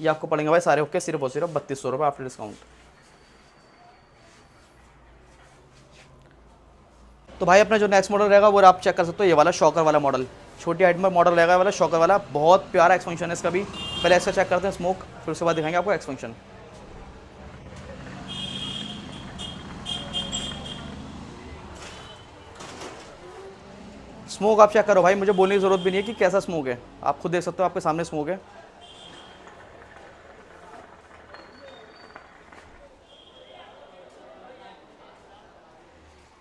ये आपको पड़ेंगे भाई सारे हुक्के सिर्फ और सिर्फ 3200 रुपये आफ्टर डिस्काउंट। तो भाई अपना जो नेक्स्ट मॉडल रहेगा वो आप चेक कर सकते हो, ये वाला शॉकर वाला मॉडल, छोटी हाइट में मॉडल रहेगा वाला शॉकर वाला। बहुत प्यारा एक्सपेंशन है इसका भी। पहले इसका चेक करते हैं स्मोक, फिर उसके बाद दिखाएंगे आपको एक्सपेंशन। स्मोक आप चेक करो भाई, मुझे बोलने की ज़रूरत भी नहीं है कि कैसा स्मोक है, आप खुद देख सकते हो, आपके सामने स्मोक है।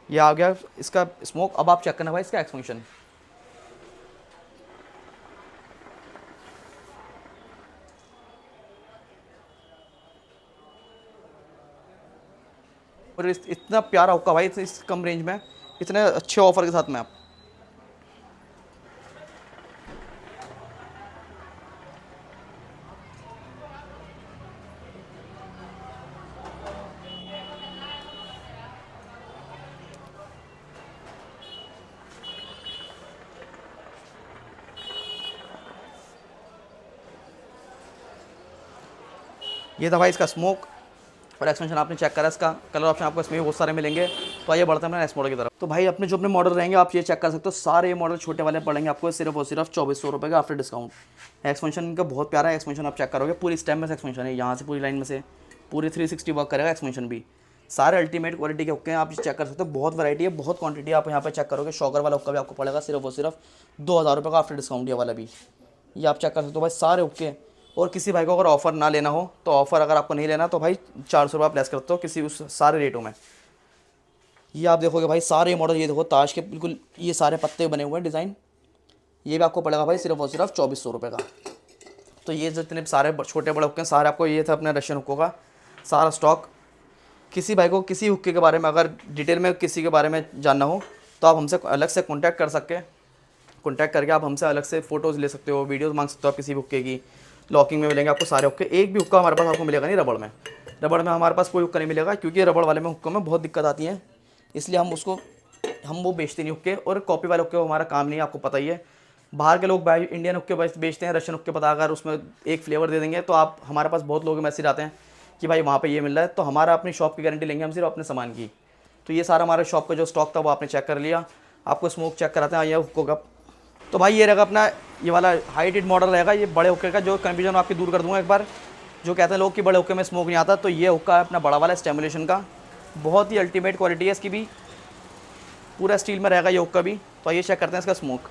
ये आ गया इसका स्मोक। अब आप चेक करना भाई इसका एक्सपेंशन। और इतना प्यारा हुक्का भाई इस कम रेंज में, इतने अच्छे ऑफर के साथ में आप। ये था भाई इसका स्मोक और एक्सपेंशन आपने चेक करा। इसका कलर ऑप्शन आपको इसमें भी बहुत सारे मिलेंगे। तो आइए बढ़ते हैं अपने नेक्स्ट मॉडल की तरफ। तो भाई अपने जो अपने मॉडल रहेंगे आप ये चेक कर सकते हो, सारे मॉडल छोटे वाले पड़ेंगे आपको सिर्फ और सिर्फ 2400 रुपये का आफ्टर डिस्काउंट। एक्सपेंशन इनका बहुत प्यारा है, एक्सपेंशन आप चेक करोगे पूरी स्टेम में एक्सपेंशन है, यहाँ से पूरी लाइन में से पूरी 360 वर्क करेगा एक्सपेंशन भी। सारे अल्टीमेट क्वालिटी के हुक्के हैं, आप चेक कर सकते हो, बहुत वैरायटी है, बहुत क्वांटिटी आप यहाँ पर चेक करोगे। शॉकर वाला हुक्का भी आपको पड़ेगा सिर्फ और सिर्फ 2000 रुपये का आफ्टर डिस्काउंट, ये वाला भी। ये आप चेक कर सकते हो भाई सारे हुक्के। और किसी भाई को अगर ऑफ़र ना लेना हो तो ऑफ़र अगर आपको नहीं लेना तो भाई 400 रुपये आप लेस करते हो किसी उस सारे रेटों में। ये आप देखोगे भाई सारे मॉडल, ये देखो ताज के बिल्कुल ये सारे पत्ते बने हुए हैं डिज़ाइन, ये भी आपको पड़ेगा भाई सिर्फ और सिर्फ 2400 रुपये का। तो ये जितने सारे छोटे बड़े हुक्के हैं सारे आपको, ये था अपने रशियन हुक्कों का सारा स्टॉक। किसी भाई को किसी हुक्के के बारे में अगर डिटेल में किसी के बारे में जानना हो तो आप हमसे अलग से कॉन्टैक्ट कर सकते हैं। कॉन्टैक्ट करके आप हमसे अलग से फ़ोटोज़ ले सकते हो, वीडियोज़ मांग सकते हो आप किसी भी हुक्के की। लॉकिंग में मिलेंगे आपको सारे हुक्के। एक भी हुक्का हमारे पास आपको मिलेगा नहीं रबड़ में। रबड़ में हमारे पास कोई हुक्का नहीं मिलेगा, क्योंकि रबड़ वाले में हुक्कों में बहुत दिक्कत आती है, इसलिए हम वो बेचते नहीं हुक्के। और कॉपी वाले हुक्के हमारा काम नहीं है, आपको पता ही है। बाहर के लोग भाई इंडियन हुक्के बेचते हैं, रशियन हुक्के पता अगर उसमें एक फ्लेवर दे देंगे तो आप, हमारे पास बहुत लोग मैसेज आते हैं कि भाई वहाँ पे ये मिल रहा है, तो हमारा अपनी शॉप की गारंटी लेंगे हम सिर्फ अपने सामान की। तो ये सारा हमारे शॉप का जो स्टॉक था वो आपने चेक कर लिया। आपको स्मोक चेक कराते हैं ये हुक्कों का। तो भाई ये रहेगा अपना ये वाला हाइटेड मॉडल रहेगा, ये बड़े हुक्के का। जो कन्फ्यूजन आपकी दूर कर दूंगा एक बार, जो कहते हैं लोग कि बड़े हुक्के में स्मोक नहीं आता, तो ये हुक्का है अपना बड़ा वाला स्टेमुलेशन का। बहुत ही अल्टीमेट क्वालिटी है इसकी भी, पूरा स्टील में रहेगा ये हुक्का भी। तो आइए चेक करते हैं इसका स्मोक।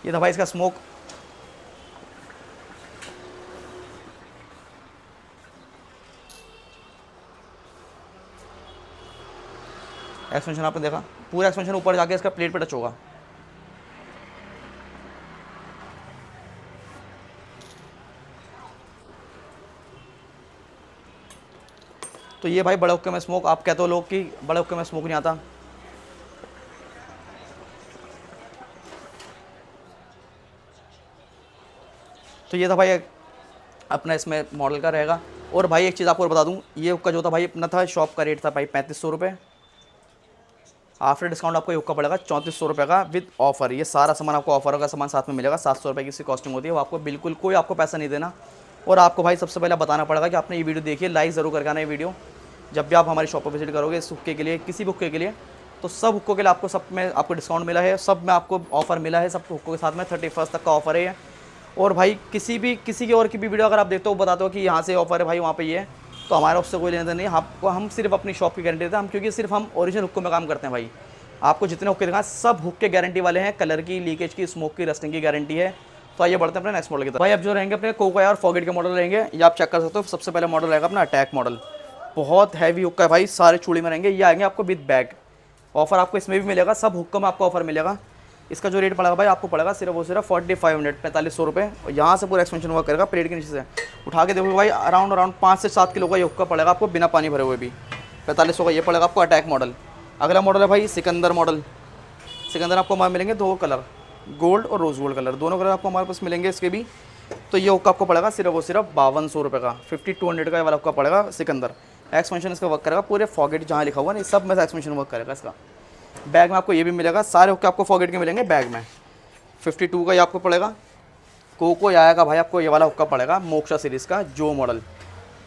ये था भाई इसका स्मोक। एक्सपेंशन आपने देखा, पूरा एक्सपेंशन ऊपर जाके इसका प्लेट पे टच होगा। तो ये भाई बड़े हुक्के में स्मोक, आप कहते हो लोग कि बड़े हुक्के में स्मोक नहीं आता। तो ये था भाई अपना इसमें मॉडल का रहेगा। और भाई एक चीज़ आपको बता दूं, ये हुक्का जो था भाई अपना था, शॉप का रेट था भाई 3500 रुपये। आफ्टर डिस्काउंट आपको ये हुक्का पड़ेगा 3400 रुपये का विद ऑफर। ये सारा सामान आपको ऑफर का सामान साथ में मिलेगा। 700 रुपये की इसकी कॉस्टिंग होती है, वो आपको बिल्कुल कोई आपको पैसा नहीं देना। और आपको भाई सबसे पहले बताना पड़ेगा कि आपने ये वीडियो देखिए, लाइक ज़रूर करके आना ये वीडियो। जब भी आप हमारी शॉप पर विजिट करोगे इस हुक्के के लिए, किसी भी हुक्के के लिए, तो सब हुक्कों के लिए आपको सब में आपको डिस्काउंट मिला है, सब में आपको ऑफर मिला है, सब हुक्कों के साथ में 31 तक का ऑफर है। और भाई किसी की और की भी वीडियो अगर आप देखते हो, बताते हो कि यहाँ से ऑफर है भाई वहाँ पे ये है, तो हमारा उससे कोई लेना देना नहीं। आपको हम सिर्फ अपनी शॉप की गारंटी देते हैं, हम क्योंकि सिर्फ हम ओरिजिनल हुक्कों में काम करते हैं भाई। आपको जितने हुक्के दिखाएं सब हुक्के गारंटी वाले हैं, कलर की, लीकेज की, स्मोक की, रस्टिंग की गारंटी है। तो आइए बढ़ते हैं अपने नेक्स्ट मॉडल की तरफ। भाई अब जो रहेंगे अपने कोका और फॉगेट के मॉडल रहेंगे, ये आप चेक कर सकते हो। सबसे पहले मॉडल रहेगा अपना अटैक मॉडल, बहुत हैवी हुक्का है भाई, सारे चूड़ी में रहेंगे। ये आएंगे आपको विद बैग, ऑफर आपको इसमें भी मिलेगा, सब हुक्कों में आपको ऑफर मिलेगा। इसका जो रेट पड़ेगा भाई आपको पड़ेगा सिर्फ और सिर्फ 4500 4500 और यहाँ से पूरा एक्सपेंशन वर्क करेगा प्लेट के नीचे से उठा के देखो भाई अराउंड 5 से 7 किलो का ये हुक्का पड़ेगा आपको बिना पानी भरे हुए भी। 4500 का ये पड़ेगा आपको अटैक मॉडल। अगला मॉडल है भाई सिकंदर मॉडल। सिकंदर आपको हमारे मिलेंगे 2 कलर, गोल्ड और रोज़ गोल्ड कलर, दोनों कलर आपको हमारे पास मिलेंगे इसके भी। तो ये हुक्का आपको पड़ेगा सिर्फ और सिर्फ 5200 का, 5200 का ये वाला हुक्का पड़ेगा सिकंदर। एक्सपेंशन इसका वर्क करेगा पूरे फॉगेट जहाँ लिखा हुआ है सब में से एक्सपेंशन वर्क करेगा इसका। बैग में आपको ये भी मिलेगा, सारे हुक्के आपको फॉगेट के मिलेंगे बैग में। 52 का ये आपको पड़ेगा। कोको आया का भाई आपको ये वाला हुक्का पड़ेगा मोक्षा सीरीज़ का जो मॉडल,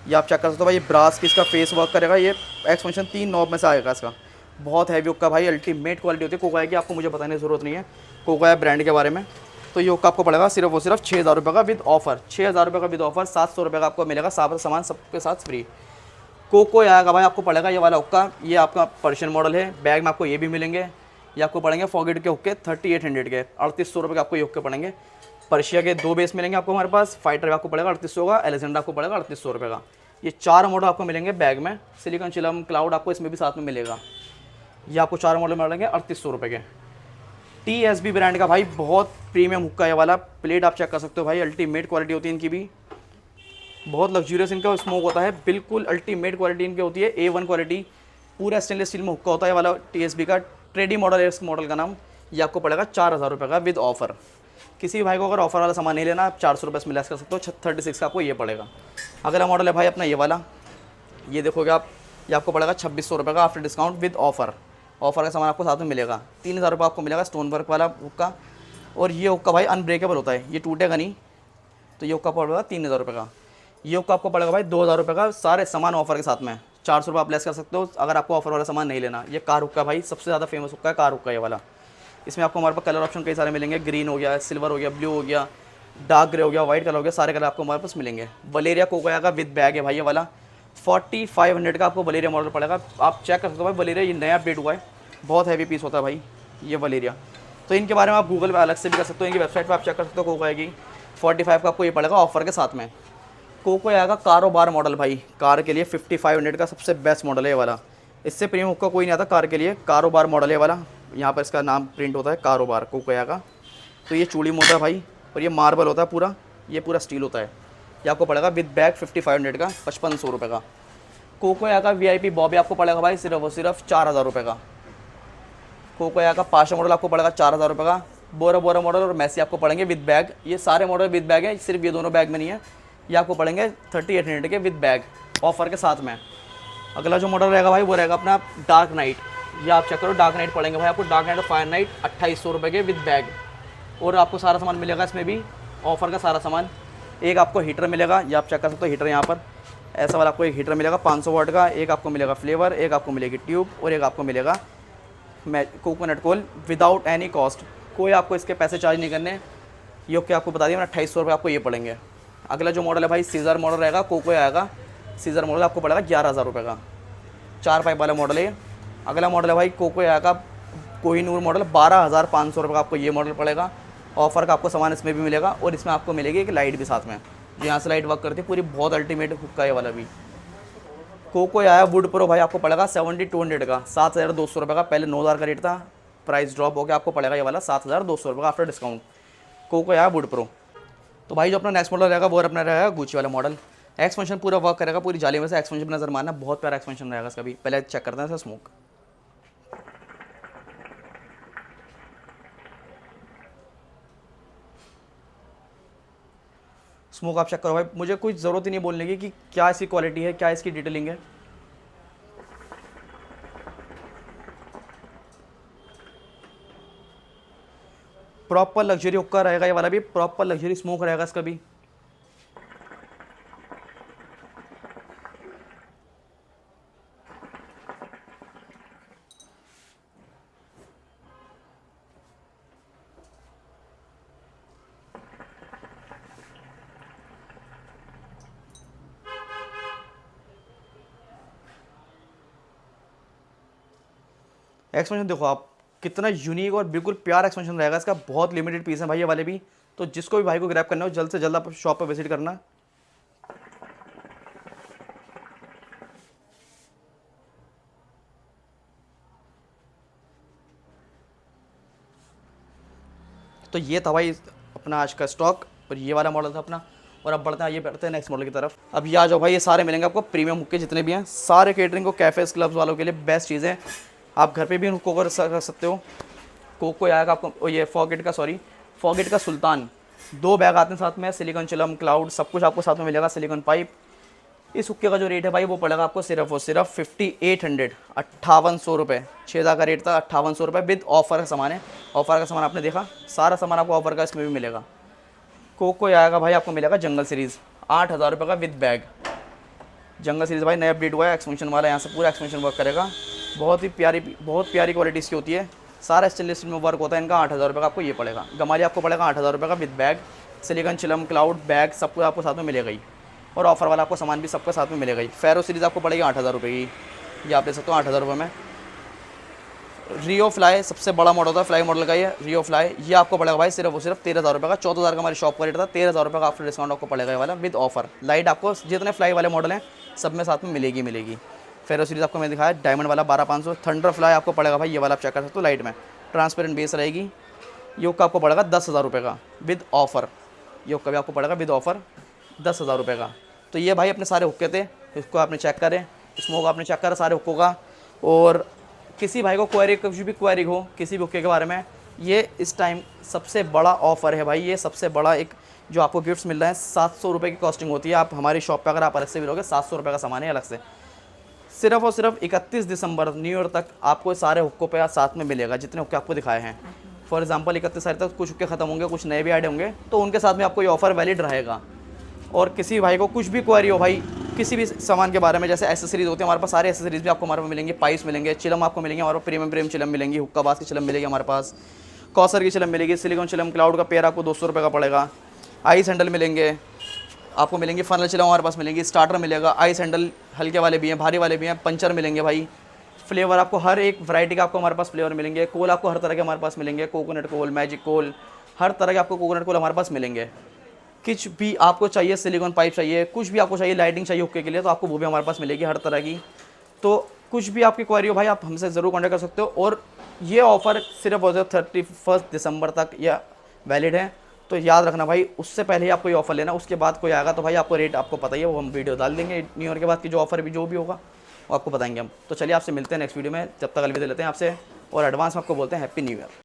ये आप चेक कर सकते हो भाई। ये ब्रास की इसका फेस वर्क करेगा, ये एक्सपेंशन 3 नॉब में से आएगा इसका। बहुत हैवी हुक्का भाई, अल्टीमेट क्वालिटी होती है कोकोया की, आपको मुझे बताने की ज़रूरत नहीं है कोकोया ब्रांड के बारे में। तो ये हुक्का आपको पड़ेगा सिर्फ और सिर्फ 6000 रुपये का विद ऑफर, 6000 रुपये का विद ऑफर। 700 रुपये का आपको मिलेगा सामान सबके साथ फ्री। कोको आएगा भाई आपको पड़ेगा ये वाला हुक्का, ये आपका पर्शियन मॉडल है। बैग में आपको ये भी मिलेंगे, ये आपको पड़ेंगे फॉगेट के हुक्के 3800 के, 3800 रुपये के आपको ये हुक्के पड़ेंगे। पर्शिया के 2 बेस मिलेंगे आपको हमारे पास। फाइटर आपको पड़ेगा 3800 का, एलेक्जेंडर आपको पड़ेगा 3800 रुपये का। ये 4 मॉडल आपको मिलेंगे बैग में। सिलिकॉन चिलम क्लाउड आपको इसमें भी साथ में मिलेगा। ये आपको 4 मॉडल मिलेंगे 3800 रुपये के। TSB ब्रांड का भाई बहुत प्रीमियम हुक्का है वाला। प्लेट आप चेक कर सकते हो भाई, अल्टीमेट क्वालिटी होती है इनकी भी, बहुत लग्जूरियस इनका स्मोक होता है, बिल्कुल अल्टीमेट क्वालिटी इनकी होती है, A1 क्वालिटी। पूरा स्टेनलेस स्टील में हुक्का होता है वाला TSB का। ट्रेडी मॉडल है इस मॉडल का नाम। ये आपको पड़ेगा 4000 रुपये का विद ऑफर। किसी भाई को अगर ऑफर वाला सामान नहीं लेना आप 400 रुपये में लेस कर सकते हो। 36 का आपको ये पड़ेगा। अगला मॉडल है भाई अपना ये वाला, ये देखोगे आप, ये आपको पड़ेगा 2600 रुपये का after discount with offer. Offer का सामान आपको साथ में मिलेगा। 3000 रुपये आपको मिलेगा स्टोन वर्क वाला हुक्का। और ये हुक्का भाई अनब्रेकेबल होता है, ये टूटेगा नहीं। तो ये हुक्का पड़ेगा 3000 रुपये का। ये हुक्का आपको पड़ेगा भाई 2000 रुपये का, सारे सामान ऑफर के साथ में। 400 रुपये आप लेस कर सकते हो अगर आपको ऑफर वाला सामान नहीं लेना। ये कार हुक्का भाई सबसे ज़्यादा फेमस हुक्का है, कार हुक्का ये वाला। इसमें आपको हमारे पास कलर ऑप्शन कई सारे मिलेंगे, ग्रीन हो गया, सिल्वर हो गया, ब्लू हो गया, डार्क ग्रे हो गया, वाइट कलर हो गया, सारे कलर आपको हमारे पास मिलेंगे। वलेरिया कोकोया का विद बैग है भाई ये वाला। 4500 का आपको वलेरिया मॉडल पड़ेगा। आप चेक कर सकते हो भाई, वलेरिया ये नया अपडेट हुआ है, बहुत हैवी पीस होता है भाई ये वलेरिया। तो इनके बारे में आप गूगल पे अलग से भी कर सकते हो, इनकी वेबसाइट पे आप चेक कर सकते हो कोकोया की। 45 का आपको ये पड़ेगा ऑफर के साथ में। कोकोया का कारोबार मॉडल भाई, कार के लिए 5500 का सबसे बेस्ट मॉडल है ये वाला। इससे प्रीमियम हुक्का कोई नहीं आता कार के लिए, कारोबार मॉडल है वाला। यहाँ पर इसका नाम प्रिंट होता है कारोबार कोकोया का। तो ये चूड़ी में होता है भाई, और ये मार्बल होता है पूरा, ये पूरा स्टील होता है। ये आपको पड़ेगा विद बैग 5500 का, 5500 रुपये का। कोकोया का VIP बॉबी आपको पड़ेगा भाई सिर्फ और सिर्फ 4000 रुपये का। कोकोया का पाशा मॉडल आपको पड़ेगा 4000 रुपये का। बोरा बोरा मॉडल और मैसी आपको पड़ेंगे विद बैग। ये सारे मॉडल विद बैग है, सिर्फ ये दोनों बैग में नहीं है। ये आपको पड़ेंगे 3800 के विद बैग ऑफर के साथ में। अगला जो मॉडल रहेगा भाई वो रहेगा अपना डार्क नाइट। ये आप चेक करो, डार्क नाइट पड़ेंगे भाई आपको, डार्क नाइट और फायर नाइट 2800 रुपये के विद बैग। और आपको सारा सामान मिलेगा इसमें भी, ऑफर का सारा सामान। एक आपको हीटर मिलेगा, ये आप चेक कर सकते हो, हीटर यहाँ पर ऐसा वाला आपको एक हीटर मिलेगा 500 वाट का। एक आपको मिलेगा फ्लेवर, एक आपको मिलेगी ट्यूब, और एक आपको मिलेगा कोकोनट कोल विदाउट एनी कॉस्ट। कोई आपको इसके पैसे चार्ज नहीं करने। ये क्या आपको बता दिया मैंने, 2800 रुपये आपको ये पड़ेंगे। अगला जो मॉडल है भाई सीजर मॉडल रहेगा, कोको आएगा। सीजर मॉडल आपको पड़ेगा 11000 रुपये का, 4 पाइप वाला मॉडल है। अगला मॉडल है भाई कोको आएगा कोहिनूर मॉडल, 12500 रुपये का आपको ये मॉडल पड़ेगा। ऑफर का आपको सामान इसमें भी मिलेगा, और इसमें आपको मिलेगी एक लाइट भी साथ में, जो यहाँ से लाइट वर्क करती है पूरी, बहुत अल्टीमेट हुक्का है वाला भी। कोको आया वुड प्रो भाई आपको पड़ेगा 7200 का, 7200 रुपये का। पहले 9000 का रेट था, प्राइस ड्रॉप हो गया, आपको पड़ेगा ये वाला 7200 रुपये का आफ्टर डिस्काउंट। कोको आया वुड प्रो। तो भाई जो अपना नेक्स्ट मॉडल रहेगा वो अपना रहेगा गुची वाला मॉडल। एक्सपेंशन पूरा वर्क करेगा, पूरी जाली में से एक्सपेंशन नजर मारना, बहुत प्यारा एक्सपेंशन रहेगा इसका भी। पहले चेक करते हैं इसका स्मोक। स्मोक आप चेक करो भाई, मुझे कोई ज़रूरत ही नहीं बोलने की कि क्या इसकी क्वालिटी है, क्या इसकी डिटेलिंग है। प्रॉपर लग्जरी हुक्का रहेगा ये वाला भी, प्रॉपर लग्जरी स्मोक रहेगा इसका भी। एक्सपेंशन देखो आप, कितना यूनिक और बिल्कुल प्यार एक्सपेंशन रहेगा इसका। बहुत लिमिटेड पीस है भाई ये वाले भी, तो जिसको भी भाई को ग्रैब करना हो जल्द से जल्द आप शॉप पर विजिट करना। तो ये था भाई अपना आज का स्टॉक, और ये वाला मॉडल था अपना। और अब बढ़ते हैं, ये बढ़ते हैं नेक्स्ट मॉडल की तरफ। अब ये आ जाओ भाई, ये सारे मिलेंगे आपको प्रीमियम हुक्के जितने भी हैं, सारे केटरिंग को कैफेज क्लब्स वालों के लिए बेस्ट चीज़ें। आप घर पे भी हुक्कों को रख सकते हो। कोको आएगा आपको, ये फॉगेट का सुल्तान, 2 बैग आते हैं साथ में, सिलिकॉन चिलम क्लाउड सब कुछ आपको साथ में मिलेगा, सिलिकॉन पाइप। इस हुक्के का जो रेट है भाई वो पड़ेगा आपको सिर्फ और सिर्फ 5800, 5800 रुपये। 6000 का रेट था, 5800 रुपये विद ऑफर का सामान है। ऑफर का सामान आपने देखा, सारा सामान आपको ऑफर का इसमें भी मिलेगा। कोको आएगा भाई आपको मिलेगा जंगल सीरीज़, 8000 रुपये का विद बैग। जंगल सीरीज़ भाई नया अपडेट हुआ है, एक्सपेंशन वाला, यहाँ से पूरा एक्सपेंशन वर्क करेगा। बहुत प्यारी क्वालिटी इसकी होती है, सारा स्टेनलेस स्टील में वर्क होता है इनका। 8000 रुपये का आपको ये पड़ेगा। गमाली आपको पड़ेगा 8000 रुपये का विद बैग, सिलिकॉन चिलम क्लाउड बैग सब कुछ आपको साथ में मिलेगा ही, और ऑफर वाला आपको सामान भी सबका साथ में मिलेगा ही। फेरो सीरीज़ आपको पड़ेगी 8000 रुपये की, ये आप ले सकते हो 8000 रुपये में। रियो फ्लाई सबसे बड़ा मॉडल होता है फ्लाई मॉडल का, ये रियो फ्लाई, ये आपको पड़ेगा भाई सिर्फ और सिर्फ 13000 रुपये का। 14000 का हमारी शॉप का रेट था, 13000 रुपये का आफ्टर डिस्काउंट आपको पड़ेगा ये वाला विद ऑफर। लाइट आपको जितने फ्लाई वाले मॉडल हैं सब में साथ में मिलेगी। फेरो सीरीज़ आपको मैं दिखाया डायमंड वाला 12500। थंडर फ्लाई आपको पड़ेगा भाई, ये वाला आप चेक कर सकते हो, लाइट में ट्रांसपेरेंट बेस रहेगी। योग का आपको पड़ेगा 10,000 रुपये का विद ऑफर। योग का भी आपको पड़ेगा विद ऑफर 10,000 रुपये का। तो ये भाई अपने सारे हुक्के थे, इसको आपने चेक करें, स्मोक आपने चेक करा सारे हुक्कों का। और किसी भाई को क्वेरी, कुछ भी क्वेरी हो किसी भी हुक्के के बारे में, ये इस टाइम सबसे बड़ा ऑफ़र है भाई। ये सबसे बड़ा एक जो आपको गिफ्ट्स मिल रहा है, 700 रुपये की कॉस्टिंग होती है। आप हमारी शॉप पर अगर आप अलग से भी लोगे 700 रुपये का सामान है अलग से। सिर्फ और सिर्फ 31 दिसंबर न्यू ईयर तक आपको सारे हुक्कों पे साथ में मिलेगा, जितने हुक्के आपको दिखाए हैं। फॉर एग्जांपल 31 तारीख तक कुछ हुक्के ख़त्म होंगे, कुछ नए भी ऐड होंगे, तो उनके साथ में आपको ये ऑफ़र वैलिड रहेगा। और किसी भाई को कुछ भी क्वेरी हो भाई किसी भी सामान के बारे में, जैसे एसेसरीज होती है हमारे पास, सारे एसेसरीज भी आपको हमारे पास मिलेंगे। पाइप्स मिलेंगे, चिलम आपको मिलेंगे हमारे पास, प्रीमियम चिलम मिलेंगी, हुक्का बास की चिलम मिलेगी हमारे पास, कॉसर की चिलम मिलेगी, सिलिकॉन चिलम क्लाउड का पेयर आपको 200 रुपये का पड़ेगा। आइस हैंडल मिलेंगे आपको, मिलेंगे फनल चिलम हमारे पास मिलेंगी, स्टार्टर मिलेगा, आइस हैंडल हल्के वाले भी हैं, भारी वाले भी हैं, पंचर मिलेंगे भाई। फ्लेवर आपको हर एक वैरायटी का आपको हमारे पास फ्लेवर मिलेंगे। कोल आपको हर तरह के हमारे पास मिलेंगे, कोकोनट कोल, मैजिक कोल, हर तरह के आपको कोकोनट कोल हमारे पास मिलेंगे। कुछ भी आपको चाहिए, सिलिकॉन पाइप चाहिए, कुछ भी आपको चाहिए, लाइटिंग चाहिए हुक्के के लिए, तो आपको वो भी हमारे पास मिलेगी हर तरह की। तो कुछ भी आपकी क्वेरी हो भाई आप हमसे ज़रूर कॉन्टैक्ट कर सकते हो। और ये ऑफ़र सिर्फ और सिर्फ 31 दिसंबर तक यह वैलिड है, तो याद रखना भाई, उससे पहले ही आपको ये ऑफ़र लेना। उसके बाद कोई आएगा तो भाई आपको रेट आपको पता ही है, वो हम वीडियो डाल देंगे न्यू ईयर के बाद की जो ऑफ़र भी जो भी होगा वो आपको बताएंगे हम। तो चलिए आपसे मिलते हैं नेक्स्ट वीडियो में, जब तक अलविदा लेते हैं आपसे, और एडवांस में आपको बोलते हैं हैप्पी न्यू ईयर।